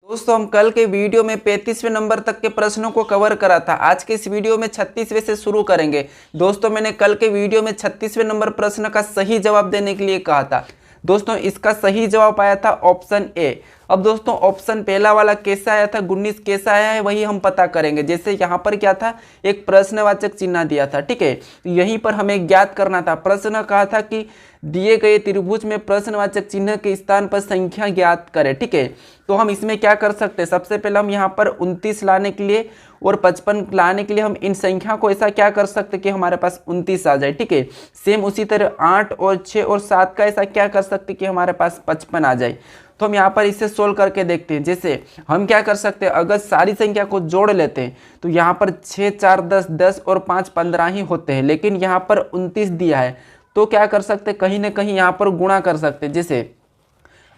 दोस्तों हम कल के वीडियो में 35वें नंबर तक के प्रश्नों को कवर करा था। आज के इस वीडियो में 36वें से शुरू करेंगे। दोस्तों मैंने कल के वीडियो में 36वें नंबर प्रश्न का सही जवाब देने के लिए कहा था। दोस्तों इसका सही जवाब आया था ऑप्शन ए। अब दोस्तों ऑप्शन पहला वाला कैसा आया था, 19 कैसा आया है वही हम पता करेंगे। जैसे यहाँ पर क्या था, एक प्रश्नवाचक चिन्ह दिया था, ठीक है। तो यहीं पर हमें ज्ञात करना था। प्रश्न कहा था कि दिए गए त्रिभुज में प्रश्नवाचक चिन्ह के स्थान पर संख्या ज्ञात करें, ठीक है। तो हम इसमें क्या कर सकते हैं, सबसे पहले हम यहाँ पर 29 लाने के लिए और 55 लाने के लिए हम इन संख्या को ऐसा क्या कर सकते हैं कि हमारे पास 29 आ जाए, ठीक है। सेम उसी तरह 8 और 6 और 7 का ऐसा क्या कर सकते हैं कि हमारे पास 55 आ जाए। तो हम यहाँ पर इसे सोल्व करके देखते हैं। जैसे हम क्या कर सकते हैं, अगर सारी संख्या को जोड़ लेते हैं तो यहाँ पर 6 4 10 10 और 5 15 ही होते हैं, लेकिन यहाँ पर 29 दिया है। तो क्या कर सकते हैं, कहीं ना कहीं यहाँ पर गुणा कर सकते हैं। जैसे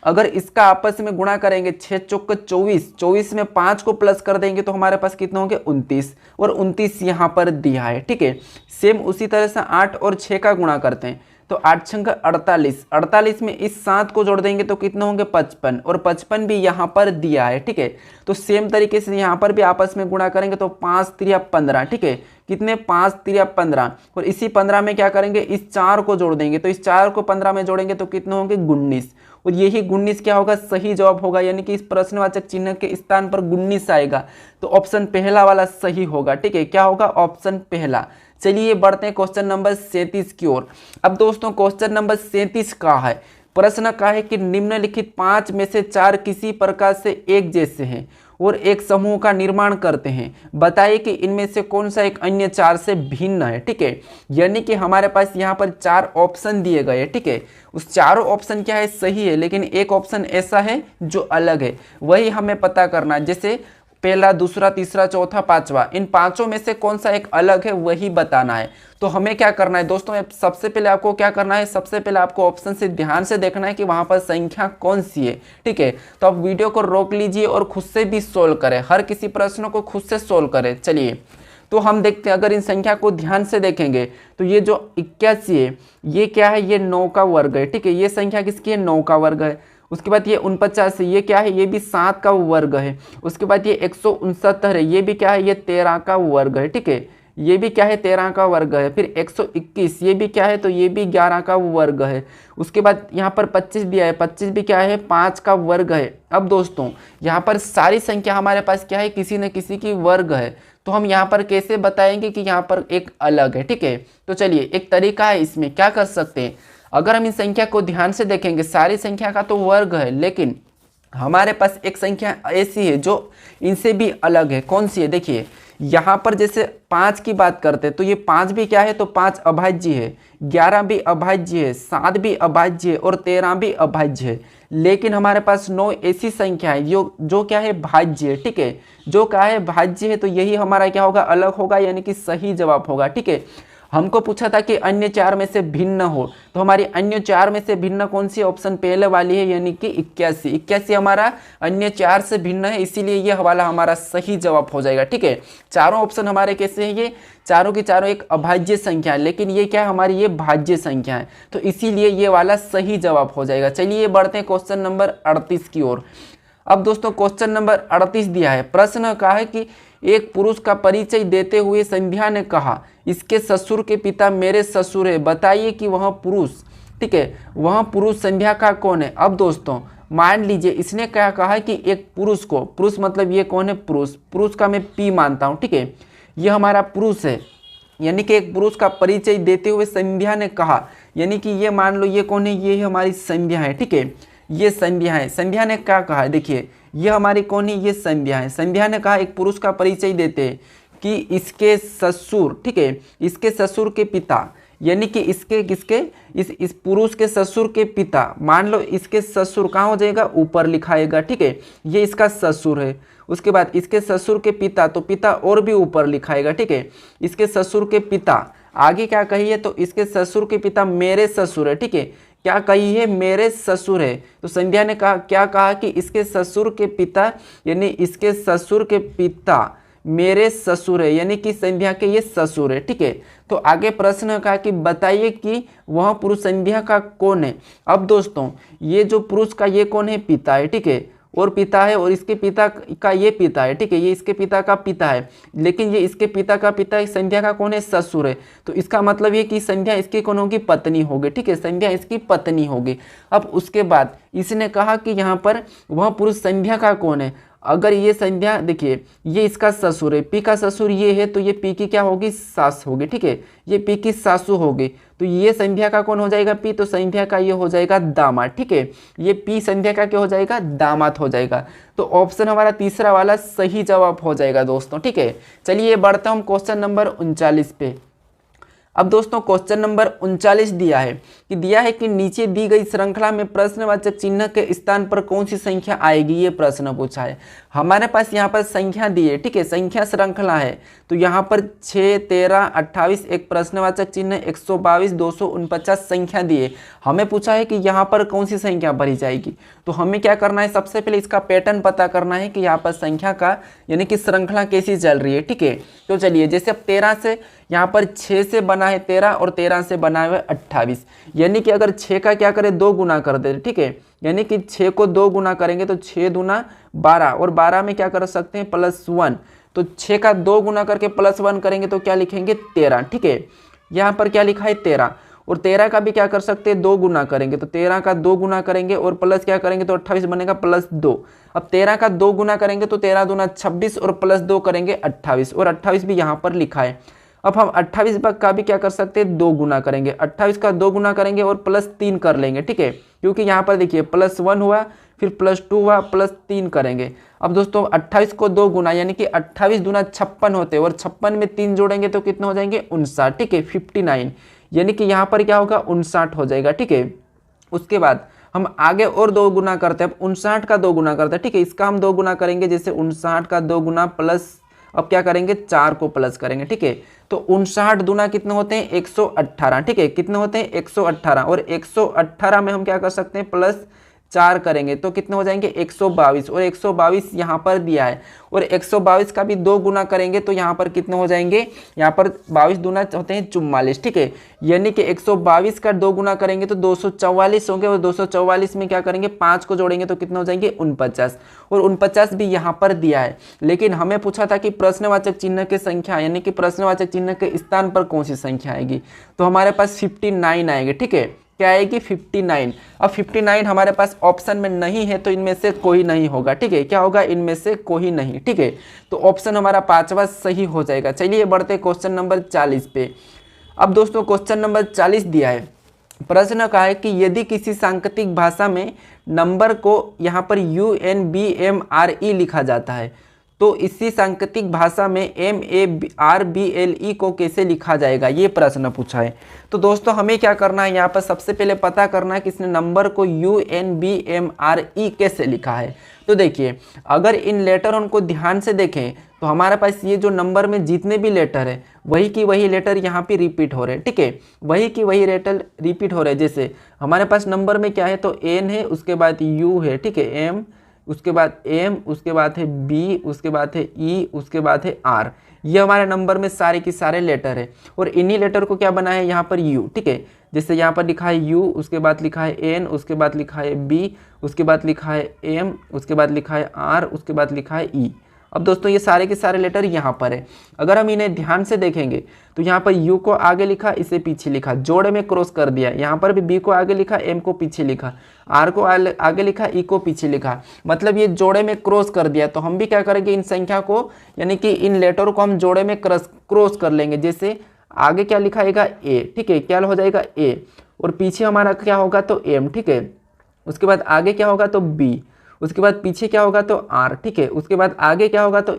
अगर इसका आपस में गुणा करेंगे 6 चौक 24, 24 में 5 को प्लस कर देंगे तो हमारे पास कितने होंगे 29, और 29 यहाँ पर दिया है, ठीक है। सेम उसी तरह से 8 और 6 का गुणा करते हैं तो 8 छंग 48, 48 में इस 7 को जोड़ देंगे तो कितने होंगे 55, और 55 भी यहाँ पर दिया है, ठीक है। तो सेम तरीके से यहाँ पर भी आपस में गुणा करेंगे तो 5 3 15, ठीक है। कितने 5 3 15, और इसी 15 में क्या करेंगे, इस 4 को जोड़ देंगे तो इस 4 को 15 में जोड़ेंगे तो कितने होंगे 19, और यही 19 क्या होगा, सही जवाब होगा। यानी कि इस प्रश्नवाचक चिन्ह के स्थान पर 19 आएगा। तो ऑप्शन पहला वाला सही होगा, ठीक है। क्या होगा, ऑप्शन पहला। चलिए बढ़ते हैं क्वेश्चन नंबर 37 की ओर। अब दोस्तों क्वेश्चन नंबर 37 का है, प्रश्न का है कि निम्नलिखित 5 में से 4 किसी प्रकार से एक जैसे हैं और एक समूह का निर्माण करते हैं, बताइए कि इनमें से कौन सा एक अन्य 4 से भिन्न है, ठीक है। यानी कि हमारे पास यहाँ पर 4 ऑप्शन दिए गए हैं, ठीक है। उस चारों ऑप्शन क्या है, सही है, लेकिन एक ऑप्शन ऐसा है जो अलग है, वही हमें पता करना है। जैसे पहला, दूसरा, तीसरा, चौथा, पांचवा, इन पांचों में से कौन सा एक अलग है वही बताना है। तो हमें क्या करना है दोस्तों, सबसे पहले आपको क्या करना है, सबसे पहले आपको ऑप्शन से ध्यान से देखना है कि वहां पर संख्या कौन सी है, ठीक है। तो आप वीडियो को रोक लीजिए और खुद से भी सोल्व करें, हर किसी प्रश्न को खुद से सोल्व करें। चलिए तो हम देखते हैं, अगर इन संख्या को ध्यान से देखेंगे तो ये जो 81 है ये क्या है, ये 9 का वर्ग है, ठीक है। ये संख्या किसकी है, 9 का वर्ग है। उसके बाद ये 49 है, ये क्या है, ये भी 7 का वर्ग है। उसके बाद ये 169 है, ये भी क्या है, ये 13 का वर्ग है, ठीक है। ये भी क्या है, 13 का वर्ग है। फिर 121, ये भी क्या है, तो ये भी 11 का वर्ग है। उसके बाद यहाँ पर 25 दिया है, 25 भी क्या है, 5 का वर्ग है। अब दोस्तों यहाँ पर सारी संख्या हमारे पास क्या है, किसी न किसी की वर्ग है। तो हम यहाँ पर कैसे बताएंगे कि यहाँ पर एक अलग है, ठीक है। तो चलिए एक तरीका है, इसमें क्या कर सकते हैं, अगर हम इन संख्या को ध्यान से देखेंगे, सारी संख्या का तो वर्ग है, लेकिन हमारे पास एक संख्या ऐसी है जो इनसे भी अलग है। कौन सी है, देखिए यहाँ पर जैसे 5 की बात करते हैं तो ये 5 भी क्या है, तो 5 अभाज्य है, 11 भी अभाज्य है, 7 भी अभाज्य है और 13 भी अभाज्य है। लेकिन हमारे पास 9 ऐसी संख्या है जो क्या है, भाज्य है, ठीक है। जो क्या है, भाज्य है, तो यही हमारा क्या होगा, अलग होगा, यानी कि सही जवाब होगा, ठीक है। हमको पूछा था कि अन्य 4 में से भिन्न हो, तो हमारी अन्य 4 में से भिन्न कौन सी, ऑप्शन पहले वाली है, यानी कि 81। 81 हमारा अन्य 4 से भिन्न है, इसीलिए ये वाला हमारा सही जवाब हो जाएगा, ठीक है। चारों ऑप्शन हमारे कैसे हैं, ये चारों की चारों एक अभाज्य संख्या है, लेकिन ये क्या है, हमारी ये भाज्य संख्या है, तो इसीलिए ये वाला सही जवाब हो जाएगा। चलिए बढ़ते हैं क्वेश्चन नंबर 38 की ओर। अब दोस्तों क्वेश्चन नंबर 38 दिया है, प्रश्न कहा है कि एक पुरुष का परिचय देते हुए संध्या ने कहा, इसके ससुर के पिता मेरे ससुर है, बताइए कि वह पुरुष, ठीक है, वह पुरुष संध्या का कौन है। अब दोस्तों मान लीजिए इसने क्या कहा है कि एक पुरुष को, पुरुष मतलब ये कौन है, पुरुष, पुरुष का मैं पी मानता हूँ, ठीक है। ये हमारा पुरुष है, यानी कि एक पुरुष का परिचय देते हुए संध्या ने कहा, यानी कि ये मान लो ये कौन है, ये हमारी संध्या है, ठीक है। ये संध्या है, संध्या ने क्या कहा है, देखिए ये हमारी कौन है, ये संध्या है। संध्या ने कहा एक पुरुष का परिचय देते कि इसके ससुर, ठीक है, इसके ससुर के पिता, यानी कि इसके किसके, इस पुरुष के ससुर के पिता, मान लो इसके ससुर कहाँ हो जाएगा, ऊपर लिखाएगा, ठीक है। ये इसका ससुर है। उसके बाद इसके ससुर के पिता, तो पिता और भी ऊपर लिखाएगा, ठीक है। इसके ससुर के पिता, आगे क्या कही है, तो इसके ससुर के पिता मेरे ससुर है, ठीक है। क्या कही है, मेरे ससुर है। तो संध्या ने कहा, क्या कहा कि इसके ससुर के पिता, यानी इसके ससुर के पिता मेरे ससुर है, यानी कि संध्या के ये ससुर है, ठीक है। तो आगे प्रश्न कहा कि बताइए कि वह पुरुष संध्या का कौन है। अब दोस्तों ये जो पुरुष का ये कौन है, पिता है, ठीक है। और पिता है और इसके पिता का ये पिता है, ठीक है, ये इसके पिता का पिता है, लेकिन ये इसके पिता का पिता है, संध्या का कौन है, ससुर है। तो इसका मतलब ये कि संध्या इसकी कौन होगी, पत्नी होगी, ठीक है, संध्या इसकी पत्नी होगी। अब उसके बाद इसने कहा कि यहाँ पर वह पुरुष संध्या का कौन है। अगर ये संध्या, देखिए ये इसका ससुर है, पी का ससुर ये है, तो ये पी की क्या होगी, सास होगी, ठीक है, ये पी की सासू होगी। तो ये संध्या का कौन हो जाएगा, पी, तो संध्या का ये हो जाएगा दामाद, ठीक है, ये पी संध्या का क्या हो जाएगा, दामाद हो जाएगा। तो ऑप्शन हमारा तीसरा वाला सही जवाब हो जाएगा दोस्तों, ठीक है। चलिए बढ़ते हम क्वेश्चन नंबर 39 पे। अब दोस्तों क्वेश्चन नंबर 39 दिया है कि नीचे दी गई श्रृंखला में प्रश्नवाचक चिन्ह के स्थान पर कौन सी संख्या आएगी, ये प्रश्न पूछा है। हमारे पास यहाँ पर संख्या दी है, ठीक है, संख्या श्रृंखला है। तो यहाँ पर 6, 13, 28 एक प्रश्नवाचक चिन्ह, 122, 249 संख्या दी है। हमें पूछा है कि यहाँ पर कौन सी संख्या भरी जाएगी। तो हमें क्या करना है, सबसे पहले इसका पैटर्न पता करना है कि यहाँ पर संख्या का यानी कि श्रृंखला कैसी चल रही है, ठीक है। तो चलिए जैसे अब 13 से, यहाँ पर 6 से बना है 13 और 13 से बना है 28, यानी कि अगर 6 का क्या करें, 2 गुना कर दे, ठीक है, यानी कि 6 को 2 गुना करेंगे तो 6 दूना 12 और 12 में क्या कर सकते हैं, +1। तो 6 का 2 गुना करके +1 करेंगे तो क्या लिखेंगे, 13, ठीक है। यहाँ पर क्या लिखा है, 13, और 13 का भी क्या कर सकते हैं, 2 गुना करेंगे, तो 13 का 2 गुना करेंगे और प्लस क्या करेंगे तो 28 बनेगा +2। अब 13 का 2 गुना करेंगे तो 13 दूना 26 और +2 करेंगे 28, और 28 भी यहाँ पर लिखा है। अब हम 28 का भी क्या कर सकते हैं, 2 गुना करेंगे, 28 का 2 गुना करेंगे और +3 कर लेंगे, ठीक है, क्योंकि यहाँ पर देखिए +1 हुआ, फिर +2 हुआ, +3 करेंगे। अब दोस्तों 28 को 2 गुना यानी कि 28 दूना 56 होते हैं, और 56 में 3 जोड़ेंगे तो कितने हो जाएंगे, 59, ठीक है, 59, यानी कि यहाँ पर क्या होगा, 59 हो जाएगा, ठीक है। उसके बाद हम आगे और 2 गुना करते हैं, अब 59 का 2 गुना करते हैं, ठीक है, इसका हम 2 गुना करेंगे, जैसे 59 का 2 गुना प्लस, अब क्या करेंगे, 4 को प्लस करेंगे, ठीक है। तो 59 दूना कितने होते हैं, 118, ठीक है, कितने होते हैं, 118, और 118 में हम क्या कर सकते हैं, +4 करेंगे तो कितने हो जाएंगे, 122, और 122 यहाँ पर दिया है, और 122 का भी 2 गुना करेंगे तो यहाँ पर कितने हो जाएंगे, यहाँ पर 22 दूना होते हैं 44, ठीक है, यानी कि 122 का 2 गुना करेंगे तो 244 होंगे, और 244 में क्या करेंगे, 5 को जोड़ेंगे तो कितने हो जाएंगे, 49, और 49 भी यहाँ पर दिया है। लेकिन हमें पूछा था कि प्रश्नवाचक चिन्ह की संख्या यानी कि प्रश्नवाचक चिन्ह के स्थान पर कौन सी संख्या आएगी। तो हमारे पास 59 आएगी, ठीक है, क्या आएगी, 59। अब 59 हमारे पास ऑप्शन में नहीं है तो इनमें से कोई नहीं होगा, ठीक है, क्या होगा, इनमें से कोई नहीं, ठीक है। तो ऑप्शन हमारा 5वां सही हो जाएगा। चलिए बढ़ते क्वेश्चन नंबर 40 पे। अब दोस्तों क्वेश्चन नंबर 40 दिया है, प्रश्न कहा है कि यदि किसी सांकेतिक भाषा में नंबर को यहाँ पर UNBMRE लिखा जाता है तो इसी सांकेतिक भाषा में MARBLE को कैसे लिखा जाएगा, ये प्रश्न पूछा है। तो दोस्तों हमें क्या करना है, यहाँ पर सबसे पहले पता करना है कि इसने नंबर को UNBMRE कैसे लिखा है। तो देखिए अगर इन लेटर को ध्यान से देखें तो हमारे पास ये जो नंबर में जितने भी लेटर है वही की वही लेटर यहाँ पे रिपीट हो रहे हैं, ठीक है, वही की वही लेटर रिपीट हो रहे हैं। जैसे हमारे पास नंबर में क्या है, तो N है, उसके बाद U है, ठीक है, M, उसके बाद M, उसके बाद है B, उसके बाद है E, उसके बाद है R। ये हमारे नंबर में सारे के सारे लेटर है, और इन्हीं लेटर को क्या बना है यहाँ पर U, ठीक है, जैसे यहाँ पर लिखा है U, उसके बाद लिखा है N, उसके बाद लिखा है B, उसके बाद लिखा है M, उसके बाद लिखा है R, उसके बाद लिखा है E। अब दोस्तों ये सारे के सारे लेटर यहाँ पर है। अगर हम इन्हें ध्यान से देखेंगे तो यहाँ पर U को आगे लिखा, इसे पीछे लिखा, जोड़े में क्रॉस कर दिया, यहाँ पर भी B को आगे लिखा, M को पीछे लिखा, R को आगे लिखा, E को पीछे लिखा, मतलब ये जोड़े में क्रॉस कर दिया। तो हम भी क्या करेंगे, इन संख्या को यानी कि इन लेटर को हम जोड़े में क्रॉस कर लेंगे। जैसे आगे क्या लिखाएगा, A, ठीक है, क्या हो जाएगा A, और पीछे हमारा क्या होगा तो M, ठीक है, उसके बाद आगे क्या होगा तो B, उसके बाद पीछे क्या होगा तो R, ठीक है, उसके बाद आगे क्या होगा तो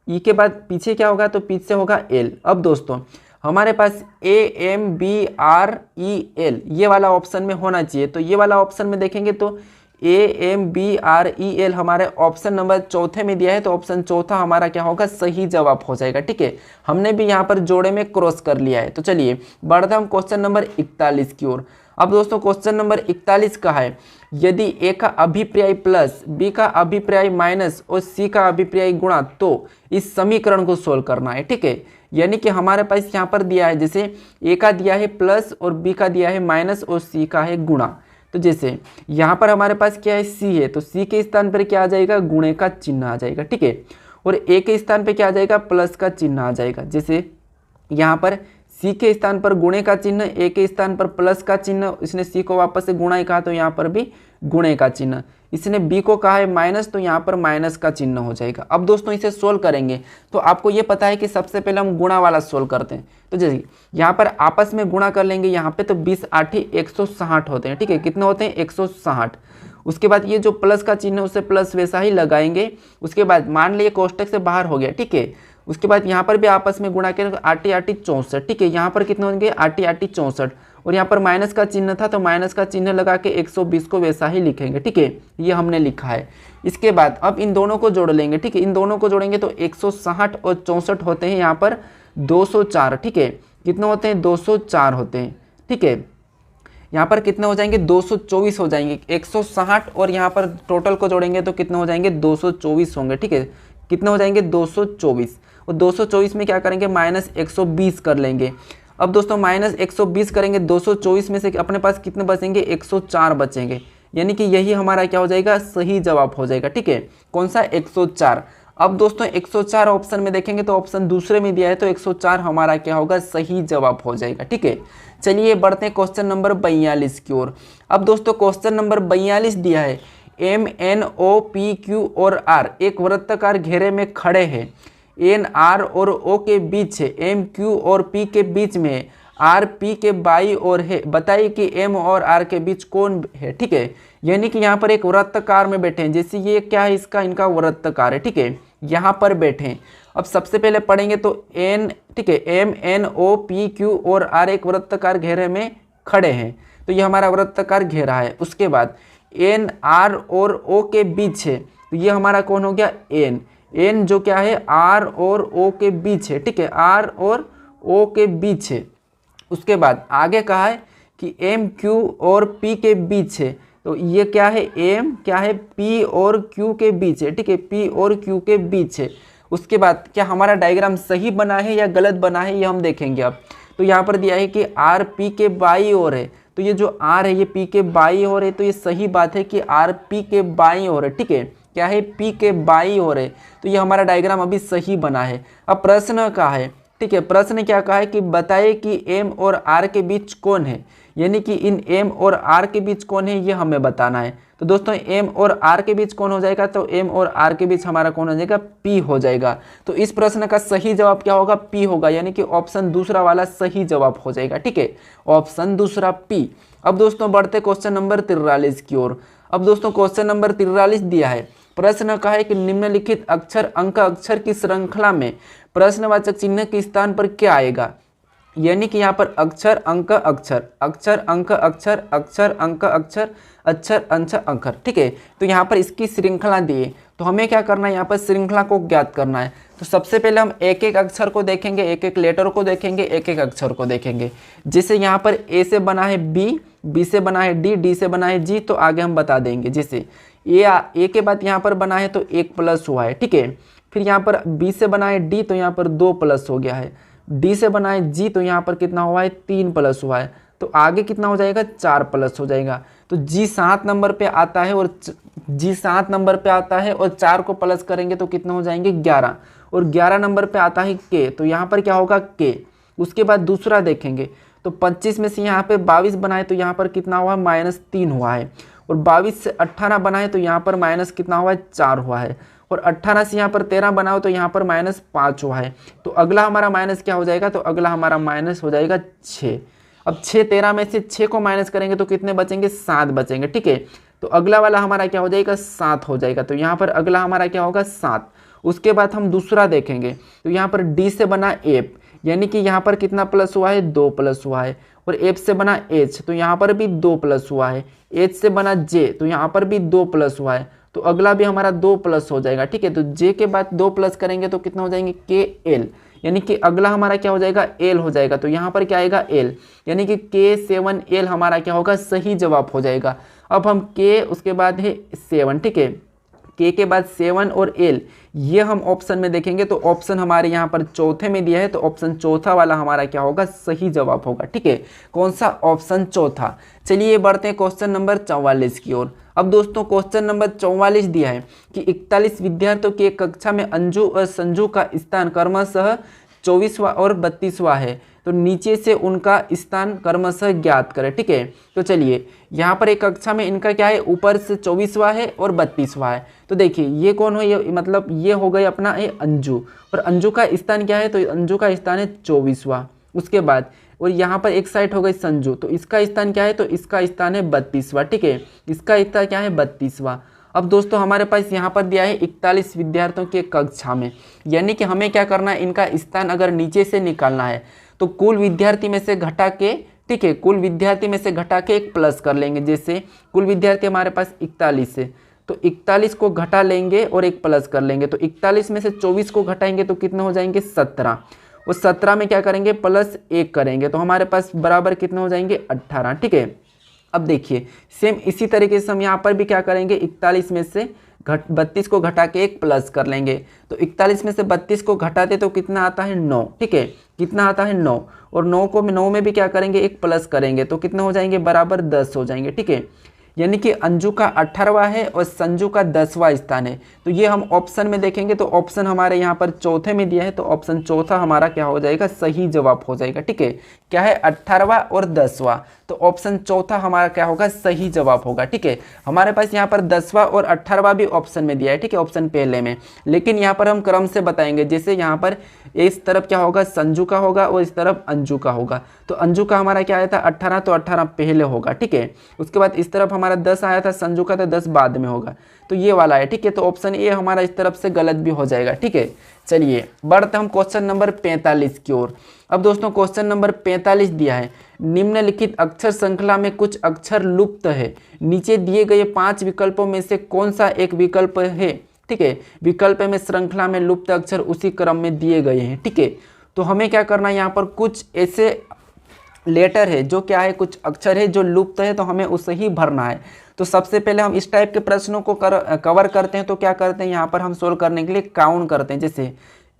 E के बाद पीछे क्या होगा तो पीछे होगा L। अब दोस्तों हमारे पास AMBREL ये वाला ऑप्शन में होना चाहिए। तो ये वाला ऑप्शन में देखेंगे तो AMBREL हमारे ऑप्शन नंबर 4 में दिया है, तो ऑप्शन 4 हमारा क्या होगा, सही जवाब हो जाएगा, ठीक है। हमने भी यहाँ पर जोड़े में क्रॉस कर लिया है। तो चलिए बढ़ते हम क्वेश्चन नंबर 41 की ओर। अब दोस्तों क्वेश्चन नंबर 41 का है, यदि A का अभिप्राय प्लस, B का अभिप्राय माइनस और C का अभिप्राय गुणा तो इस समीकरण को सोल्व करना है, ठीक है। यानी कि हमारे पास यहाँ पर दिया है, जैसे A का दिया है प्लस और B का दिया है माइनस और C का है गुणा। तो तो जैसे यहाँ पर हमारे पास क्या है, सी है, तो सी के स्थान पर क्या आ जाएगा, गुणे का चिन्ह आ जाएगा, ठीक है। और ए के स्थान पे क्या आ जाएगा, प्लस का चिन्ह आ जाएगा। जैसे यहाँ पर सी के स्थान पर गुणे का चिन्ह, ए के स्थान पर प्लस का चिन्ह, इसने सी को वापस से गुणा ही कहा तो यहाँ पर भी गुणे का चिन्ह, इसने बी को कहा है माइनस तो यहाँ पर माइनस का चिन्ह हो जाएगा। अब दोस्तों इसे सोल्व करेंगे तो आपको ये पता है कि सबसे पहले हम गुणा वाला सोल्व करते हैं। तो जैसे यहाँ पर आपस में गुणा कर लेंगे यहाँ पे, तो 20 आठी 160 होते हैं, ठीक है। कितने होते हैं, 160। उसके बाद ये जो प्लस का चिन्ह है उसे प्लस वैसा ही लगाएंगे। उसके बाद मान लीजिए कोष्टक से बाहर हो गया, ठीक है। उसके बाद यहाँ पर भी आपस में गुणा करें, आठी आठी 64, ठीक है। यहाँ पर कितने होंगे, आठी आठी 64, और यहाँ पर माइनस का चिन्ह था तो माइनस का चिन्ह लगा के 120 को वैसा ही लिखेंगे, ठीक है। ये हमने लिखा है। इसके बाद अब इन दोनों को जोड़ लेंगे, ठीक है। इन दोनों को जोड़ेंगे तो 160 और 64 होते हैं यहाँ पर 204, ठीक है। कितने होते हैं, 204 होते हैं, ठीक है। यहाँ पर कितने हो जाएंगे, 224 हो जाएंगे। 160 और यहाँ पर टोटल को जोड़ेंगे तो कितने हो जाएंगे, 224 होंगे, ठीक है। कितने हो जाएंगे, 224, और 224 में क्या करेंगे, माइनस 120 कर लेंगे। अब दोस्तों माइनस 120 करेंगे, 224 में से अपने पास कितने बचेंगे, 104 बचेंगे, यानी कि यही हमारा क्या हो जाएगा, सही जवाब हो जाएगा, ठीक है। कौन सा, 104। अब दोस्तों 104 ऑप्शन में देखेंगे तो ऑप्शन दूसरे में दिया है, तो 104 हमारा क्या होगा, सही जवाब हो जाएगा, ठीक है। चलिए बढ़ते हैं क्वेश्चन नंबर 42 की ओर। अब दोस्तों क्वेश्चन नंबर 42 दिया है, M N O P Q और आर एक वृत्ताकार घेरे में खड़े हैं। एन आर और ओ के बीच है, एम क्यू और पी के बीच में है, आर पी के बाई ओर है। बताइए कि एम और आर के बीच कौन है, ठीक है। यानी कि यहाँ पर एक वृत्ताकार में बैठे हैं, जैसे ये क्या है, इसका इनका वृत्ताकार है, ठीक है। यहाँ पर बैठे हैं। अब सबसे पहले पढ़ेंगे तो एन, ठीक है, M N O P Q और आर एक वृत्ताकार घेरे में खड़े हैं, तो ये हमारा वृत्ताकार घेरा है। उसके बाद एन आर और ओ के बीच है, तो ये हमारा कौन हो गया, एन। एन जो क्या है, आर और ओ के बीच है, ठीक है, आर और ओ के बीच है। उसके बाद आगे कहा है कि एम क्यू और पी के बीच है, तो ये क्या है, एम क्या है, पी और क्यू के बीच है, ठीक है, पी और क्यू के बीच है। उसके बाद क्या हमारा डायग्राम सही बना है या गलत बना है, ये हम देखेंगे अब। तो यहाँ पर दिया है कि आर पी के बाई ओर है, तो ये जो आर है ये पी के बाई ओर है, तो ये सही बात है कि आर पी के बाई ओर है, ठीक है। क्या है, पी के बाई ओर है, तो ये हमारा डायग्राम अभी सही बना है। अब प्रश्न का है, ठीक है, प्रश्न क्या कहा है कि बताइए कि एम और आर के बीच कौन है, यानी कि इन एम और आर के बीच कौन है ये हमें बताना है। तो दोस्तों एम और आर के बीच कौन हो जाएगा, तो एम और आर के बीच हमारा कौन हो जाएगा, पी हो जाएगा। तो इस प्रश्न का सही जवाब क्या होगा, पी होगा, यानी कि ऑप्शन दूसरा वाला सही जवाब हो जाएगा, ठीक है, ऑप्शन दूसरा पी। अब दोस्तों बढ़ते क्वेश्चन नंबर 43 की ओर। अब दोस्तों क्वेश्चन नंबर 43 दिया है, प्रश्न कहा है कि निम्नलिखित अक्षर अंक अक्षर की श्रृंखला में प्रश्नवाचक चिन्ह के स्थान पर क्या आएगा, यानी कि यहाँ पर अक्षर अंक अक्षर, अक्षर अंक अक्षर, अक्षर अंक अक्षर, अक्षर अंश अक्षर, ठीक है। तो यहाँ पर इसकी श्रृंखला दी है, तो हमें क्या करना है, यहाँ पर श्रृंखला को ज्ञात करना है। तो सबसे पहले हम एक एक अक्षर को देखेंगे, एक एक लेटर को देखेंगे, एक एक अक्षर को देखेंगे। जैसे यहाँ पर ए से बना है बी, बी से बना है डी, डी से बना है जी, तो आगे हम बता देंगे। जैसे ए के बाद यहाँ पर बना है तो 1 प्लस हुआ है, ठीक है। फिर यहाँ पर बी से बना है डी, तो यहाँ पर 2 प्लस हो गया है। डी से बना है जी, तो यहाँ पर कितना हुआ है, 3 प्लस हुआ है। तो आगे कितना हो जाएगा, 4 प्लस हो जाएगा। तो जी 7 नंबर पे आता है, और जी 7 नंबर पे आता है, और 4 को प्लस करेंगे तो कितना हो जाएंगे, 11, और 11 नंबर पे आता है के, तो यहाँ पर क्या होगा, के। उसके बाद दूसरा देखेंगे तो 25 में से यहाँ पे 22 बनाए तो यहाँ पर कितना हुआ, -3 हुआ है। और 22 से 18 बनाए तो यहाँ पर माइनस कितना हुआ है, 4 हुआ है। और 18 से यहाँ पर 13 बनाओ तो यहाँ पर -5 हुआ है। तो अगला हमारा माइनस क्या हो जाएगा, तो अगला हमारा माइनस हो जाएगा 6। अब 6 13 में से 6 को माइनस करेंगे तो कितने बचेंगे, 7 बचेंगे, ठीक है। तो अगला वाला हमारा क्या हो जाएगा, 7 हो जाएगा। तो यहाँ पर अगला हमारा क्या होगा, 7। उसके बाद हम दूसरा देखेंगे तो यहाँ पर डी से बना एफ, यानी कि यहाँ पर कितना प्लस हुआ है, 2 प्लस हुआ है। और एफ से बना एच, तो यहाँ पर भी 2 प्लस हुआ है। एच से बना जे, तो यहाँ पर भी 2 प्लस हुआ है। तो अगला भी हमारा 2 प्लस हो जाएगा, ठीक है। तो जे के बाद 2 प्लस करेंगे तो कितना हो जाएंगे, के एल, यानी कि अगला हमारा क्या हो जाएगा, एल हो जाएगा। तो यहाँ पर क्या आएगा, एल, यानी कि K7L हमारा क्या होगा, सही जवाब हो जाएगा। अब हम के उसके बाद है 7, ठीक है, के बाद 7 और एल, ये हम ऑप्शन में देखेंगे तो ऑप्शन हमारे यहाँ पर चौथे में दिया है, तो ऑप्शन चौथा वाला हमारा क्या होगा, सही जवाब होगा। ठीक है, कौन सा, ऑप्शन चौथा। चलिए बढ़ते हैं क्वेश्चन नंबर 44 की ओर। अब दोस्तों क्वेश्चन नंबर 44 दिया है कि 41 विद्यार्थियों की एक कक्षा में अंजू और संजू का स्थान क्रमशः 24वां और 32वां है, तो नीचे से उनका स्थान क्रमशः ज्ञात करें। ठीक है, तो चलिए यहाँ पर एक कक्षा में इनका क्या है, ऊपर से 24वां है और 32वां है। तो देखिए ये कौन हो, ये मतलब ये हो गई अपना ये अंजू, और अंजू का स्थान क्या है, तो अंजू का स्थान है 24वां। उसके बाद और यहाँ पर एक साइड हो गई संजू, तो इसका स्थान क्या है, तो इसका स्थान है 32वां। ठीक है, इसका स्थान क्या है, 32वां। अब दोस्तों हमारे पास यहाँ पर दिया है 41 विद्यार्थियों की कक्षा में, यानी कि हमें क्या करना है, इनका स्थान अगर नीचे से निकालना है तो कुल विद्यार्थी में से घटा के, ठीक है, कुल विद्यार्थी में से घटा के एक प्लस कर लेंगे। जैसे कुल विद्यार्थी हमारे पास 41 है, तो 41 को घटा लेंगे और एक प्लस कर लेंगे, तो 41 में से 24 को घटाएंगे तो कितने हो जाएंगे, 17। और 17 में क्या करेंगे, प्लस 1 करेंगे, तो हमारे पास बराबर कितने हो जाएंगे, 18। ठीक है, अब देखिए सेम इसी तरीके से हम यहाँ पर भी क्या करेंगे, 41 में से 32 को घटा के एक प्लस कर लेंगे, तो 41 में से 32 को घटाते तो कितना आता है, 9। ठीक है, कितना आता है, 9, और 9 में भी क्या करेंगे, एक प्लस करेंगे, तो कितने हो जाएंगे, बराबर 10 हो जाएंगे। ठीक है, यानी कि अंजू का 18वां है और संजू का 10वां स्थान है। तो ये हम ऑप्शन में देखेंगे तो ऑप्शन हमारे यहाँ पर चौथे में दिया है, तो ऑप्शन चौथा हमारा क्या हो जाएगा, सही जवाब हो जाएगा। ठीक है, क्या है, 18वां और 10वां, तो ऑप्शन चौथा हमारा क्या होगा, सही जवाब होगा। ठीक है, हमारे पास यहाँ पर 10वां और 18वां भी ऑप्शन में दिया है। ठीक है, ऑप्शन पहले में, लेकिन यहाँ पर हम क्रम से बताएंगे। जैसे यहाँ पर इस तरफ क्या होगा, संजू का होगा और इस तरफ अंजू का होगा, तो अंजू का हमारा क्या आया था, 18, तो 18 पहले होगा। ठीक है, उसके बाद इस तरफ हमारा 10 आया था संजू का, तो 10 बाद में होगा, तो ये वाला है। ठीक है, तो ऑप्शन ए हमारा इस तरफ से गलत भी हो जाएगा। ठीक है, चलिए बढ़ते हम क्वेश्चन नंबर 45 की ओर। अब दोस्तों क्वेश्चन नंबर 45 दिया है, निम्नलिखित अक्षर श्रृंखला में कुछ अक्षर लुप्त है, नीचे दिए गए 5 विकल्पों में से कौन सा एक विकल्प है। ठीक है, विकल्प में श्रृंखला में लुप्त अक्षर उसी क्रम में दिए गए हैं। ठीक है, तो हमें क्या करना है, यहाँ पर कुछ ऐसे लेटर है जो क्या है, कुछ अक्षर है जो लुप्त है, तो हमें उसे ही भरना है। तो सबसे पहले हम इस टाइप के प्रश्नों को कवर करते हैं, तो क्या करते हैं, यहाँ पर हम सोल्व करने के लिए काउंट करते हैं। जैसे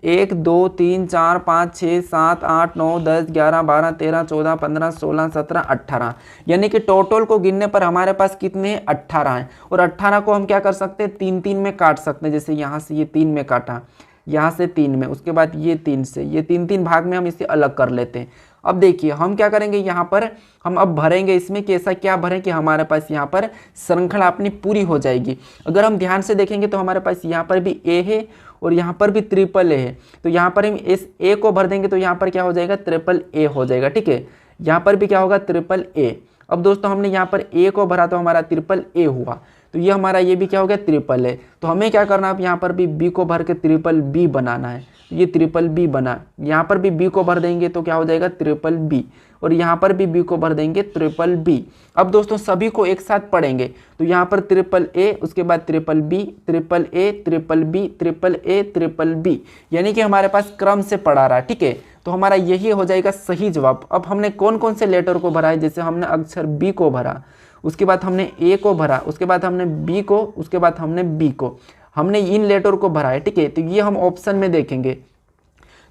1 2 3 4 5 6 7 8 9 10 11 12 13 14 15 16 17 18, यानी कि टोटल को गिनने पर हमारे पास कितने हैं, 18 हैं। और 18 को हम क्या कर सकते हैं, 3-3 में काट सकते हैं। जैसे यहाँ से ये 3 में काटा, यहाँ से 3 में, उसके बाद ये 3 से, ये 3-3 भाग में हम इसे अलग कर लेते हैं। अब देखिए हम क्या करेंगे, यहाँ पर हम अब भरेंगे इसमें कि ऐसा क्या भरें कि हमारे पास यहाँ पर श्रृंखला अपनी पूरी हो जाएगी। अगर हम ध्यान से देखेंगे तो हमारे पास यहाँ पर भी ए है और यहाँ पर भी ट्रिपल ए है, तो यहाँ पर हम इस ए को भर देंगे तो यहाँ पर क्या हो जाएगा, ट्रिपल ए हो जाएगा। ठीक है, यहाँ पर भी क्या होगा, ट्रिपल ए। अब दोस्तों हमने यहाँ पर ए को भरा तो हमारा ट्रिपल ए हुआ, तो ये हमारा ये भी क्या हो गया, ट्रिपल ए। तो हमें क्या करना है, अब यहाँ पर भी बी को भर के ट्रिपल बी बनाना है, ये ट्रिपल बी बना। यहाँ पर भी बी को भर देंगे तो क्या हो जाएगा, ट्रिपल बी, और यहाँ पर भी बी को भर देंगे, ट्रिपल बी। अब दोस्तों सभी को एक साथ पढ़ेंगे, तो यहाँ पर ट्रिपल ए, उसके B triple A, triple B, triple A, triple B, triple बी, यानी कि हमारे पास क्रम से पढ़ा रहा है। ठीक है, तो हमारा यही हो जाएगा सही जवाब। अब हमने कौन कौन से लेटर को भरा है, जैसे हमने अक्षर बी को भरा, उसके बाद हमने ए को भरा, उसके बाद हमने बी को, उसके बाद हमने बी को, हमने इन लेटर को भरा है। ठीक है, तो ये हम ऑप्शन में देखेंगे,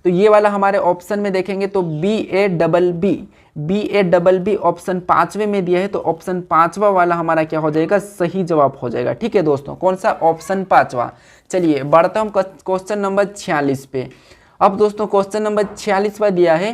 तो ये वाला हमारे ऑप्शन में देखेंगे तो BABB ऑप्शन 5वें में दिया है, तो ऑप्शन 5वां वाला हमारा क्या हो जाएगा, सही जवाब हो जाएगा। ठीक है दोस्तों, कौन सा, ऑप्शन 5वां। चलिए बढ़ता हूँ क्वेश्चन नंबर 46 पे। अब दोस्तों क्वेश्चन नंबर 46वां दिया है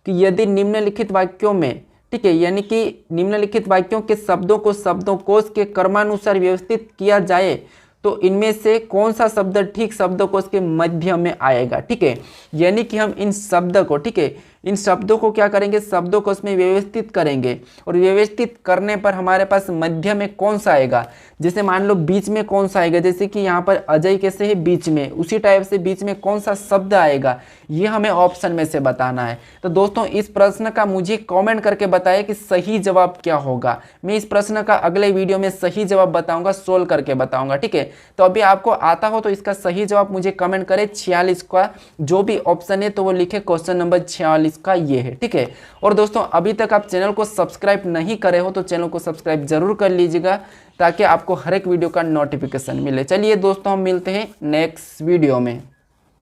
कि यदि निम्नलिखित वाक्यों में, ठीक है, यानी कि निम्नलिखित वाक्यों के शब्दों को शब्दकोश के क्रमानुसार व्यवस्थित किया जाए तो इनमें से कौन सा शब्द ठीक शब्दकोश के मध्य में आएगा। ठीक है, यानी कि हम इन शब्द को, ठीक है, इन शब्दों को क्या करेंगे, शब्दकोश में व्यवस्थित करेंगे, और व्यवस्थित करने पर हमारे पास मध्य में कौन सा आएगा। जैसे मान लो बीच में कौन सा आएगा, जैसे कि यहाँ पर अजय कैसे है बीच में, उसी टाइप से बीच में कौन सा शब्द आएगा, ये हमें ऑप्शन में से बताना है। तो दोस्तों इस प्रश्न का मुझे कमेंट करके बताएं कि सही जवाब क्या होगा। मैं इस प्रश्न का अगले वीडियो में सही जवाब बताऊंगा, सोल्व करके बताऊंगा। ठीक है, तो अभी आपको आता हो तो इसका सही जवाब मुझे कमेंट करें। 46 का जो भी ऑप्शन है तो वो लिखे क्वेश्चन नंबर 46 उसका ये है, ठीक है। और दोस्तों अभी तक आप चैनल को सब्सक्राइब नहीं करे हो तो चैनल को सब्सक्राइब जरूर कर लीजिएगा ताकि आपको हर एक वीडियो का नोटिफिकेशन मिले। चलिए दोस्तों हम मिलते हैं नेक्स्ट वीडियो में।